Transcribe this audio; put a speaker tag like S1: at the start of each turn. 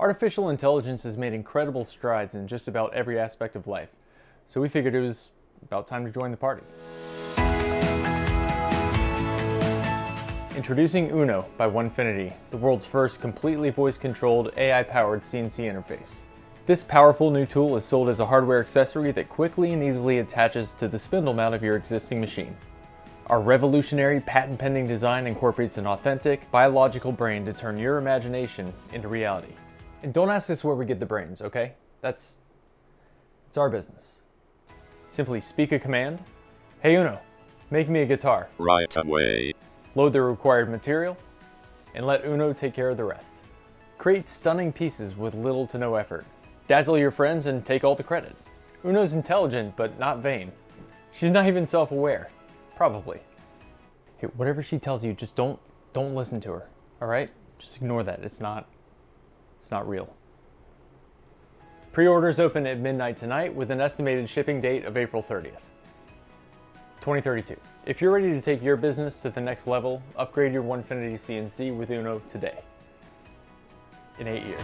S1: Artificial intelligence has made incredible strides in just about every aspect of life, so we figured it was about time to join the party. Introducing Uno by Onefinity, the world's first completely voice-controlled, AI-powered CNC interface. This powerful new tool is sold as a hardware accessory that quickly and easily attaches to the spindle mount of your existing machine. Our revolutionary, patent-pending design incorporates an authentic, biological brain to turn your imagination into reality. And don't ask us where we get the brains, okay? It's our business. Simply speak a command. Hey Uno, make me a guitar.
S2: Right away.
S1: Load the required material, and let Uno take care of the rest. Create stunning pieces with little to no effort. Dazzle your friends and take all the credit. Uno's intelligent, but not vain. She's not even self-aware. Probably. Hey, whatever she tells you, just don't listen to her, all right? Just ignore that. It's not real. Pre-orders open at midnight tonight with an estimated shipping date of April 30th, 2032. If you're ready to take your business to the next level, upgrade your Onefinity CNC with Uno today. In 8 years.